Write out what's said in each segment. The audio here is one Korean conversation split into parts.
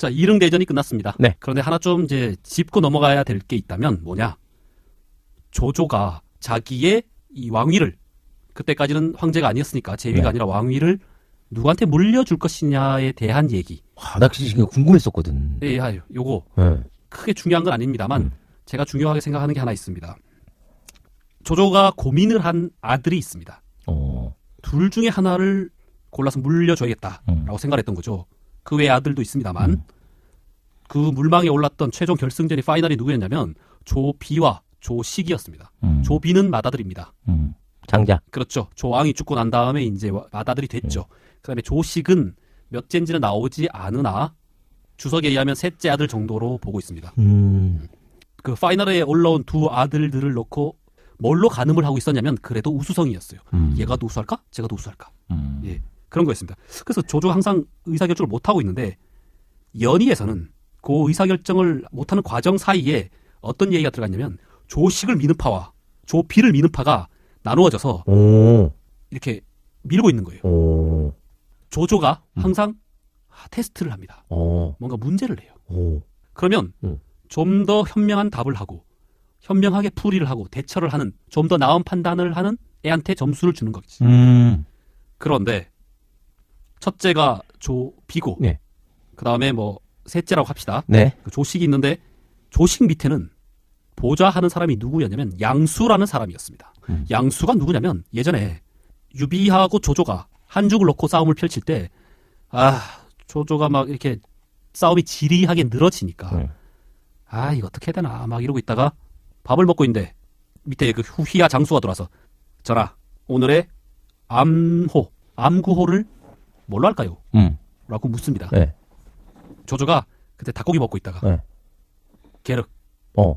자, 이릉대전이 끝났습니다. 네. 그런데 하나 좀 이제 짚고 넘어가야 될 게 있다면 뭐냐? 조조가 자기의 이 왕위를, 그때까지는 황제가 아니었으니까 제위가 네. 아니라 왕위를 누구한테 물려줄 것이냐에 대한 얘기. 나 진짜 궁금했었거든. 예, 요거 네. 크게 중요한 건 아닙니다만 제가 중요하게 생각하는 게 하나 있습니다. 조조가 고민을 한 아들이 있습니다. 둘 중에 하나를 골라서 물려줘야겠다라고 생각했던 거죠. 그 외에 아들도 있습니다만 그 물망에 올랐던 최종 결승전의 파이널이 누구였냐면 조비와 조식이었습니다. 조비는 맏아들입니다. 장자. 그렇죠. 조왕이 죽고 난 다음에 이제 맏아들이 됐죠. 그다음에 조식은 몇째인지는 나오지 않으나 주석에 의하면 셋째 아들 정도로 보고 있습니다. 그 파이널에 올라온 두 아들들을 놓고 뭘로 가늠을 하고 있었냐면 그래도 우수성이었어요. 얘가 더 우수할까? 제가 더 우수할까? 예, 그런 거였습니다. 그래서 조조가 항상 의사결정을 못하고 있는데 연희에서는 그 의사결정을 못하는 과정 사이에 어떤 얘기가 들어갔냐면 조식을 미는 파와 조비를 미는 파가 나누어져서 이렇게 밀고 있는 거예요. 조조가 항상 테스트를 합니다. 뭔가 문제를 내요. 그러면 좀 더 현명한 답을 하고 현명하게 풀이를 하고 대처를 하는 좀 더 나은 판단을 하는 애한테 점수를 주는 거지. 그런데 첫째가 조비고 네. 그다음에 뭐 셋째라고 합시다. 네. 그 조식이 있는데 조식 밑에는 보좌하는 사람이 누구였냐면 양수라는 사람이었습니다. 양수가 누구냐면 예전에 유비하고 조조가 한죽을 놓고 싸움을 펼칠 때 조조가 막 이렇게 싸움이 지리하게 늘어지니까 이거 어떻게 해야 되나 막 이러고 있다가 밥을 먹고 있는데 밑에 그 후희야 장수가 들어와서 전하 오늘의 암구호를 뭘로 할까요? 라고 묻습니다. 네. 조조가 그때 닭고기 먹고 있다가 네. 게륵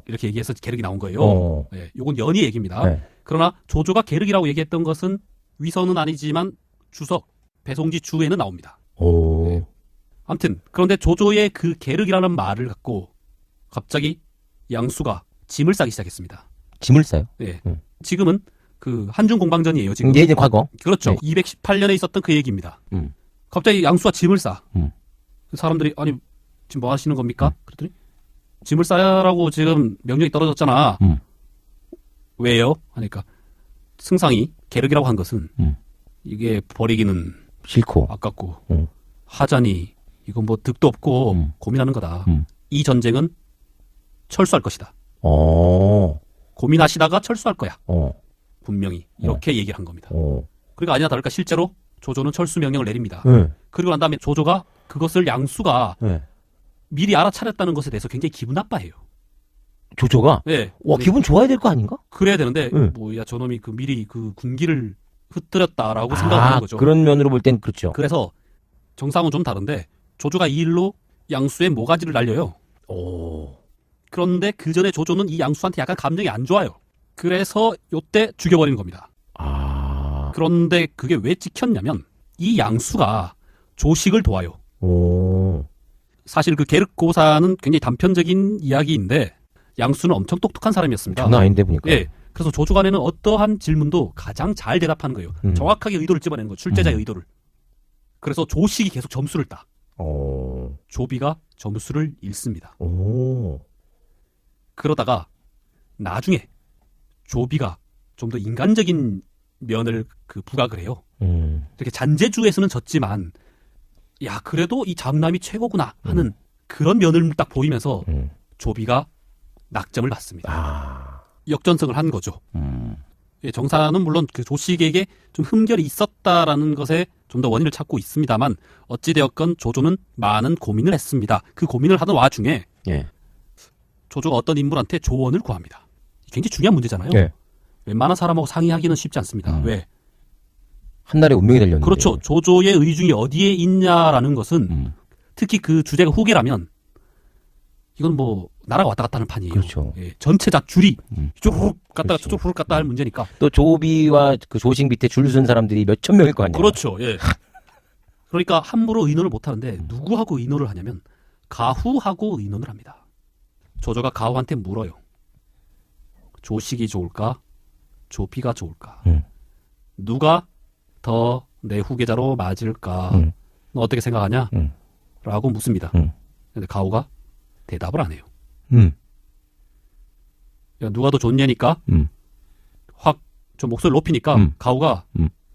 이렇게 얘기해서 게륵이 나온 거예요. 네, 요건 연희 얘기입니다. 네. 그러나 조조가 게륵이라고 얘기했던 것은 위선은 아니지만 주석 배송지 주에는 나옵니다. 네. 아무튼 그런데 조조의 그 게륵이라는 말을 갖고 갑자기 양수가 짐을 싸기 시작했습니다. 짐을 싸요? 네. 지금은 그 한중 공방전이에요. 지금. 예전 과거. 그렇죠. 네. 218년에 있었던 그 얘기입니다. 갑자기 양수가 짐을 싸. 사람들이 아니 지금 뭐 하시는 겁니까? 그랬더니 짐을 싸라고 지금 명령이 떨어졌잖아. 왜요? 하니까 승상이 게륵이라고 한 것은 이게 버리기는 싫고 아깝고 하자니 이건 뭐 득도 없고 고민하는 거다. 이 전쟁은 철수할 것이다. 고민하시다가 철수할 거야. 분명히 이렇게 얘기를 한 겁니다. 그러니까 아니나 다를까 실제로 조조는 철수 명령을 내립니다. 그리고 난 다음에 조조가 그것을 양수가 미리 알아차렸다는 것에 대해서 굉장히 기분 나빠해요. 조조가? 네. 와, 기분 좋아야 될 거 아닌가? 그래야 되는데 뭐야 저놈이 그 미리 그 군기를 흩뜨렸다라고 생각하는 거죠. 그런 면으로 볼 땐 그렇죠. 그래서 정상은 좀 다른데 조조가 이 일로 양수의 모가지를 날려요. 그런데 그 전에 조조는 이 양수한테 약간 감정이 안 좋아요. 그래서 요때 죽여버리는 겁니다. 그런데 그게 왜 찍혔냐면 이 양수가 조식을 도와요. 사실 그 게륵 고사는 굉장히 단편적인 이야기인데 양수는 엄청 똑똑한 사람이었습니다. 장난 아닌데 보니까. 예. 그래서 조조 간에는 어떠한 질문도 가장 잘 대답하는 거예요. 정확하게 의도를 집어내는 거예요. 출제자의 의도를. 그래서 조식이 계속 점수를 따. 조비가 점수를 잃습니다. 그러다가 나중에 조비가 좀 더 인간적인 면을 그 부각을 해요. 이렇게 잔재주에서는 졌지만 야 그래도 이 장남이 최고구나 하는 그런 면을 딱 보이면서 조비가 낙점을 받습니다. 역전승을 한 거죠. 예, 정사는 물론 그 조식에게 좀 흠결이 있었다라는 것에 좀 더 원인을 찾고 있습니다만 어찌되었건 조조는 많은 고민을 했습니다. 그 고민을 하던 와중에 조조가 어떤 인물한테 조언을 구합니다. 굉장히 중요한 문제잖아요. 웬만한 사람하고 상의하기는 쉽지 않습니다. 왜? 한날의 운명이 달렸는데. 그렇죠. 조조의 의중이 어디에 있냐라는 것은 특히 그 주제가 후계라면 이건 뭐 나라가 왔다 갔다 하는 판이에요. 그렇죠. 예, 전체자 줄이 쭉 갔다가 저쪽 훅 갔다 할 문제니까. 또 조비와 그 조식 밑에 줄 쓴 사람들이 몇천 명일 거 아니에요. 그렇죠. 예. 그러니까 함부로 의논을 못 하는데 누구하고 의논을 하냐면 가후하고 의논을 합니다. 조조가 가후한테 물어요. 조식이 좋을까? 조비가 좋을까? 누가 더 내 후계자로 맞을까? 너 어떻게 생각하냐? 라고 묻습니다. 근데 가오가 대답을 안 해요. 야, 누가 더 좋냐니까 확 좀 목소리를 높이니까 가오가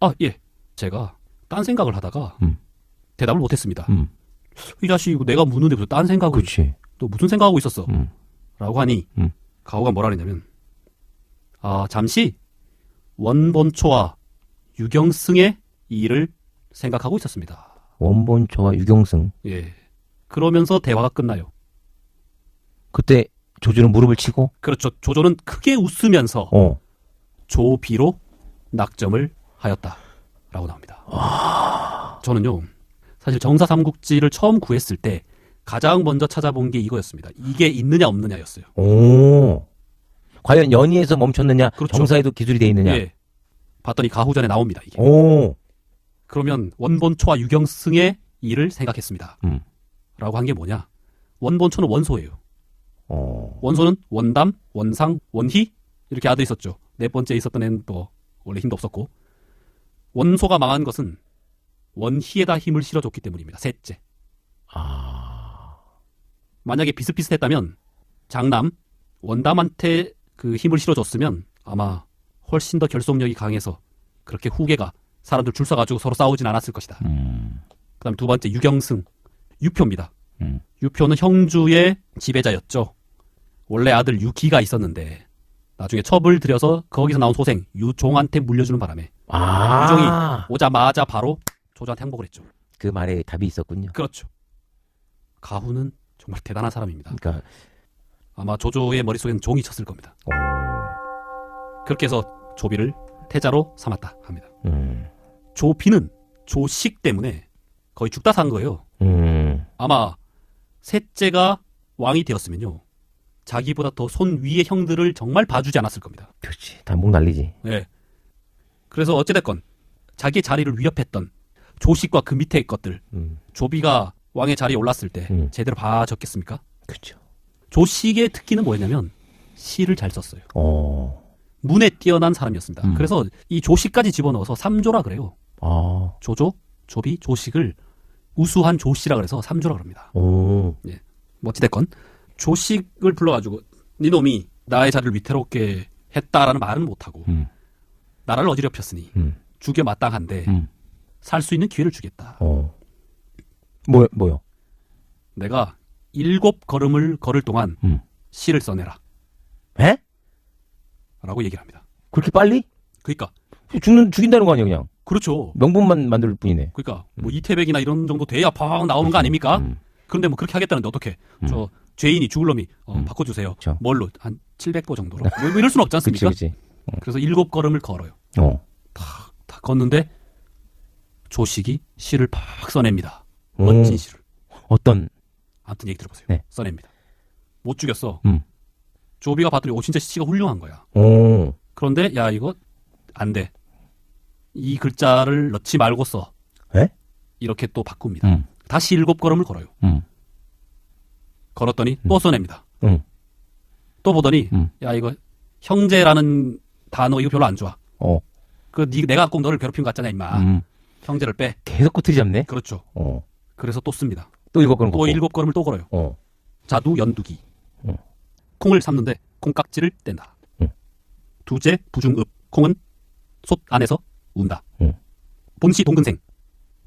아, 예. 제가 딴 생각을 하다가 대답을 못했습니다. 이 자식 이거 내가 묻는데 무슨 딴 생각을 그치. 또 무슨 생각하고 있었어? 라고 하니 가오가 뭐라 그랬냐면 아, 잠시 원본초와 유경승의 일을 생각하고 있었습니다. 원본초와 유경승. 예. 그러면서 대화가 끝나요. 그때 조조는 무릎을 치고 그렇죠. 조조는 크게 웃으면서 조비로 낙점을 하였다라고 나옵니다. 저는요. 사실 정사삼국지를 처음 구했을 때 가장 먼저 찾아본 게 이거였습니다. 이게 있느냐 없느냐였어요. 오. 과연 연희에서 멈췄느냐, 그렇죠. 정사에도 기술이 돼 있느냐. 예. 봤더니 가후전에 나옵니다. 이게. 오. 그러면 원본초와 유경승의 일을 생각했습니다. 라고 한 게 뭐냐? 원본초는 원소예요. 원소는 원담, 원상, 원희 이렇게 아들이 있었죠. 네 번째 있었던 애는 또 원래 힘도 없었고 원소가 망한 것은 원희에다 힘을 실어줬기 때문입니다. 셋째. 만약에 비슷비슷했다면 장남, 원담한테 그 힘을 실어줬으면 아마 훨씬 더 결속력이 강해서 그렇게 후계가 사람들 줄 서가지고 서로 싸우진 않았을 것이다. 그 다음에 두 번째 유경승, 유표입니다. 유표는 형주의 지배자였죠. 원래 아들 유기가 있었는데 나중에 첩을 들여서 거기서 나온 소생 유종한테 물려주는 바람에 유종이 오자마자 바로 조조한테 항복을 했죠. 그 말에 답이 있었군요. 그렇죠. 가후는 정말 대단한 사람입니다. 그러니까 아마 조조의 머릿속에는 종이 쳤을 겁니다. 그렇게 해서 조비를 태자로 삼았다 합니다. 조비는 조식 때문에 거의 죽다 산 거예요. 아마 셋째가 왕이 되었으면요. 자기보다 더 손 위의 형들을 정말 봐주지 않았을 겁니다. 그렇지. 다 목 날리지. 네. 그래서 어찌됐건 자기의 자리를 위협했던 조식과 그 밑에 것들 조비가 왕의 자리에 올랐을 때 제대로 봐줬겠습니까? 그렇죠. 조식의 특기는 뭐였냐면 시를 잘 썼어요. 문에 뛰어난 사람이었습니다. 그래서 이 조식까지 집어넣어서 삼조라 그래요. 조조, 조비, 조식을 우수한 조씨라 그래서 삼조라 그럽니다. 예. 뭐 어찌됐건 조식을 불러가지고 네 놈이 나의 자리를 위태롭게 했다라는 말은 못하고 나라를 어지럽혔으니 죽여 마땅한데 살 수 있는 기회를 주겠다. 뭐요? 내가 7걸음을 걸을 동안 시를 써내라. 에? 라고 얘기를 합니다. 그렇게 빨리? 그러니까 죽인다는 거 아니야 그냥. 그렇죠. 명분만 만들 뿐이네. 그러니까 뭐 이태백이나 이런 정도 돼야 팍 나오는 거 아닙니까? 그런데 뭐 그렇게 하겠다는데 어떻게? 저 죄인이 죽을 놈이 바꿔주세요. 그쵸. 뭘로? 한 700보 정도로. 뭐 이럴 수는 없지 않습니까? 그치. 그래서 7걸음을 걸어요. 다 걷는데 조식이 시를 팍 써냅니다. 멋진 시를. 어떤? 아무튼 얘기 들어보세요. 네. 써냅니다. 못 죽였어. 조비가 봤더니 진짜 시가 훌륭한 거야. 그런데 야 이거 안 돼. 이 글자를 넣지 말고 써. 에? 이렇게 또 바꿉니다. 다시 7걸음을 걸어요. 걸었더니 또 써냅니다. 또 보더니 야 이거 형제라는 단어 이거 별로 안 좋아. 내가 꼭 너를 괴롭힌 것 같잖아 임마. 형제를 빼. 계속 꼬투리 잡네. 그렇죠. 그래서 또 씁니다. 또 7걸음 또 7걸음을 또 걸어요. 자두 연두기. 콩을 삶는데 콩깍지를 뗀다. 두제 부중읍. 콩은 솥 안에서 운다. 본시 동근생.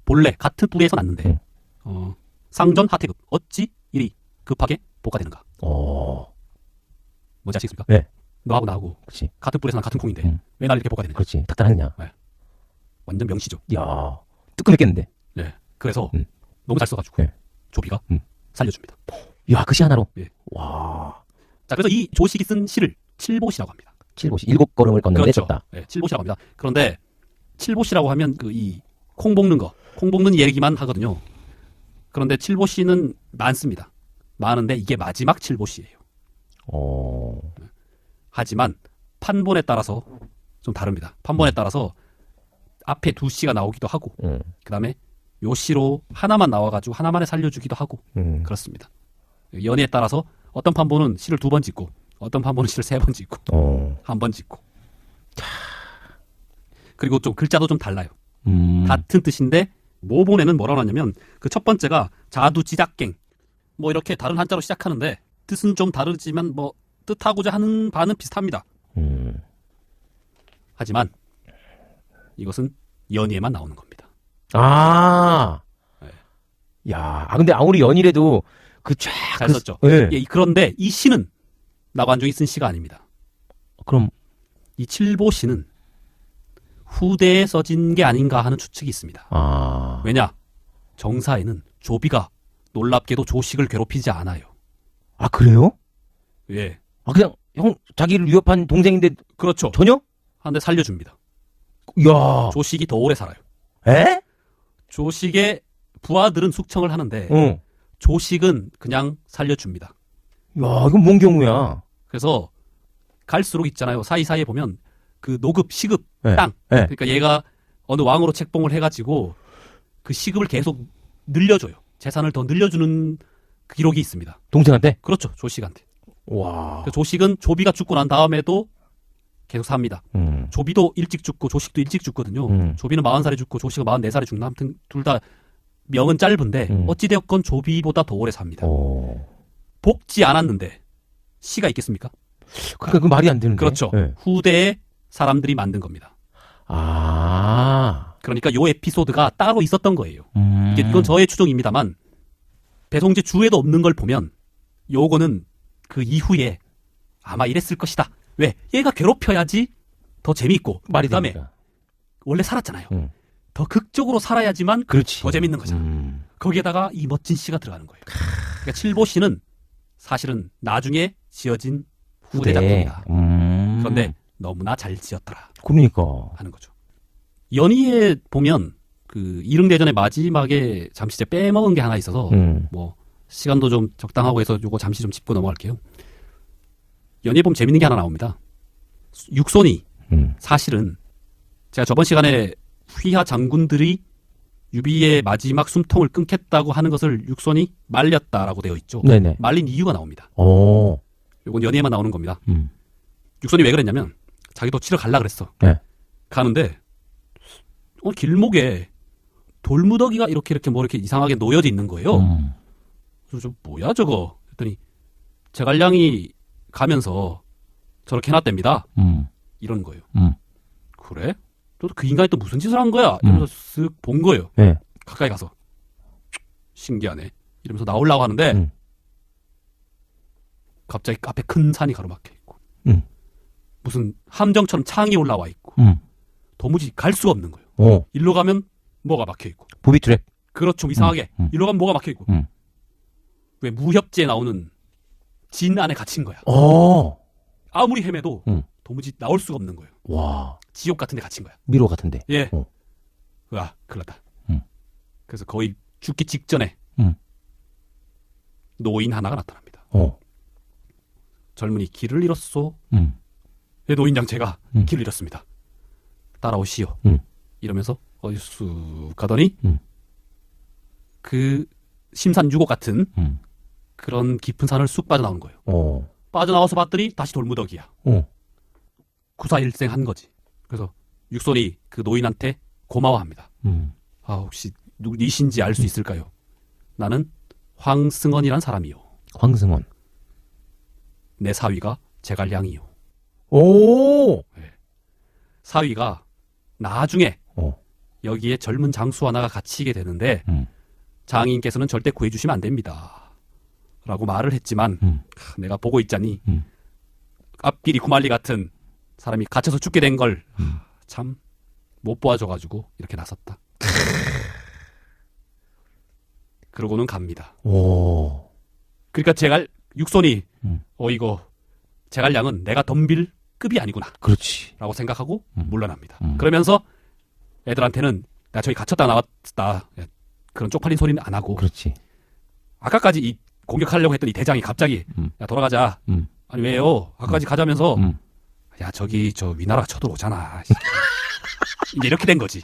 본래 같은 뿌리에서 났는데 상전 하태급. 어찌 이리 급하게 복가되는가. 뭔지 아시겠습니까? 네. 너하고 나하고 그렇지. 같은 뿌리에서 난 같은 콩인데 왜 나를 이렇게 복가되는가. 그렇지. 딱딱하냐. 네. 완전 명시죠. 야, 뜨끔했겠는데. 네. 그래서 너무 잘 써가지고 네. 조비가 살려줍니다. 야, 그 시 하나로. 예. 와. 자, 그래서 이 조식이 쓴 시를 칠보시라고 합니다. 칠보시. 7걸음을 걷는데 그렇죠. 졌다. 네, 칠보시라고 합니다. 그런데 칠보시라고 하면 이 콩 볶는 거, 콩 볶는 얘기만 하거든요. 그런데 칠보시는 많습니다. 많은데 이게 마지막 칠보시예요. 하지만 판본에 따라서 좀 다릅니다. 판본에 따라서 앞에 두 시가 나오기도 하고 그 다음에 요 시로 하나만 나와가지고 하나만에 살려주기도 하고 그렇습니다. 연애에 따라서 어떤 판본은 시를 2번 짓고 어떤 판본은 시를 3번 짓고 1번 짓고 그리고 좀 글자도 좀 달라요. 같은 뜻인데 모본에는 뭐라고 하냐면 그 첫 번째가 자두지작갱 뭐 이렇게 다른 한자로 시작하는데 뜻은 좀 다르지만 뭐 뜻하고자 하는 바는 비슷합니다. 하지만 이것은 연희에만 나오는 겁니다. 아. 네. 야, 근데 아무리 연이라도 잘 썼죠. 네. 예, 그런데 이 시는 나관중이 쓴 시가 아닙니다. 그럼 이 칠보시는 후대에 써진 게 아닌가 하는 추측이 있습니다. 아. 왜냐? 정사에는 조비가 놀랍게도 조식을 괴롭히지 않아요. 아, 그래요? 예. 아, 그냥 형 자기를 위협한 동생인데 그렇죠. 전혀? 한데 살려줍니다. 야. 조식이 더 오래 살아요. 에? 조식의 부하들은 숙청을 하는데 조식은 그냥 살려줍니다. 야, 이건 뭔 경우야? 그래서 갈수록 있잖아요. 사이사이에 보면 그 노급, 시급, 네. 땅. 네. 그러니까 얘가 어느 왕으로 책봉을 해가지고 그 시급을 계속 늘려줘요. 재산을 더 늘려주는 그 기록이 있습니다. 동생한테? 그렇죠. 조식한테. 와. 조식은 조비가 죽고 난 다음에도 계속 삽니다. 조비도 일찍 죽고 조식도 일찍 죽거든요. 조비는 40살에 죽고 조식은 44살에 죽나. 아무튼 둘 다 명은 짧은데 어찌되었건 조비보다 더 오래 삽니다. 복지 않았는데 시가 있겠습니까? 그러니까 그 말이 안 되는데. 그렇죠. 네. 후대에 사람들이 만든 겁니다. 아. 그러니까 요 에피소드가 따로 있었던 거예요. 이건 저의 추정입니다만 배송제 주에도 없는 걸 보면 요거는 그 이후에 아마 이랬을 것이다. 왜? 얘가 괴롭혀야지 더 재미있고 말이 그다음에 됩니다. 원래 살았잖아요. 더 극적으로 살아야지만 그렇지. 더 재밌는 거잖아. 거기에다가 이 멋진 시가 들어가는 거예요. 그러니까 칠보시는 사실은 나중에 지어진 후대 작품이다. 그런데 너무나 잘 지었더라. 그러니까. 하는 거죠. 연희에 보면 그 이릉대전의 마지막에 잠시 이제 빼먹은 게 하나 있어서 뭐 시간도 좀 적당하고 해서 요거 잠시 좀 짚고 넘어갈게요. 연희에 보면 재밌는 게 하나 나옵니다. 육손이 사실은 제가 저번 시간에 휘하 장군들이 유비의 마지막 숨통을 끊겠다고 하는 것을 육손이 말렸다라고 되어 있죠. 네네. 말린 이유가 나옵니다. 오. 요건 연희에만 나오는 겁니다. 육손이 왜 그랬냐면 자기도 치러 갈라 그랬어. 네. 가는데 길목에 돌무더기가 이렇게 뭐 이렇게 이상하게 놓여져 있는 거예요. 그래서 저 뭐야 저거 했더니 제갈량이 가면서 저렇게 해놨답니다. 이런 거예요. 그래? 또 그 인간이 또 무슨 짓을 한 거야? 이러면서 쓱 본 거예요. 네. 가까이 가서 신기하네. 이러면서 나오려고 하는데 갑자기 앞에 큰 산이 가로막혀 있고 무슨 함정처럼 창이 올라와 있고 도무지 갈 수가 없는 거예요. 오. 일로 가면 뭐가 막혀 있고. 보비트랩. 그렇죠. 이상하게. 일로 가면 뭐가 막혀 있고. 왜 무협지에 나오는 진 안에 갇힌 거야. 오. 아무리 헤매도 도무지 나올 수가 없는 거예요. 와. 지옥 같은 데 갇힌 거야. 미로 같은데. 예. 와, 큰일 났다. 그래서 거의 죽기 직전에 노인 하나가 나타납니다. 젊은이 길을 잃었소. 예, 노인 장체가 길을 잃었습니다. 따라오시오. 이러면서 어디 쑥 가더니 그 심산 유곡 같은 그런 깊은 산을 쑥 빠져나오는 거예요. 빠져나와서 봤더니 다시 돌무더기야. 구사일생 한 거지. 그래서 육손이 그 노인한테 고마워합니다. 아, 혹시 누구이신지 알 수 있을까요? 나는 황승헌이란 사람이요. 황승헌. 내 사위가 제갈량이요. 오. 네. 사위가 나중에 여기에 젊은 장수 하나가 갇히게 되는데 장인께서는 절대 구해주시면 안 됩니다. 라고 말을 했지만 내가 보고 있자니 앞길이 구말리 같은 사람이 갇혀서 죽게 된 걸 참 못 보아줘가지고 이렇게 나섰다. 그러고는 갑니다. 오. 그러니까 육손이 이거 제갈량은 내가 덤빌 급이 아니구나. 그렇지. 라고 생각하고 물러납니다. 그러면서 애들한테는 나 저기 갇혔다 나왔다 그런 쪽팔린 소리는 안 하고. 그렇지. 아까까지 이 공격하려고 했더니 대장이 갑자기 야 돌아가자. 아니 왜요? 아까까지 가자면서 야 저기 저 위나라가 쳐들어오잖아. 이제 이렇게 된 거지.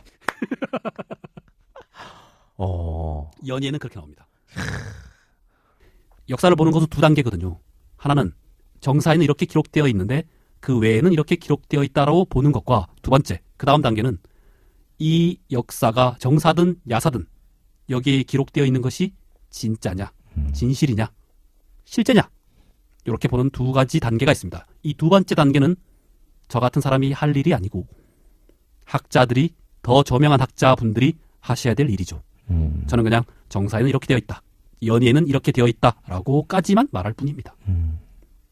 연예는 그렇게 나옵니다. 역사를 보는 것은 두 단계거든요. 하나는 정사에는 이렇게 기록되어 있는데 그 외에는 이렇게 기록되어 있다라고 보는 것과 두 번째, 그 다음 단계는 이 역사가 정사든 야사든 여기에 기록되어 있는 것이 진짜냐 진실이냐, 실제냐, 이렇게 보는 두 가지 단계가 있습니다. 이 두 번째 단계는 저 같은 사람이 할 일이 아니고 학자들이, 더 저명한 학자분들이 하셔야 될 일이죠. 저는 그냥 정사에는 이렇게 되어 있다, 연의에는 이렇게 되어 있다라고까지만 말할 뿐입니다.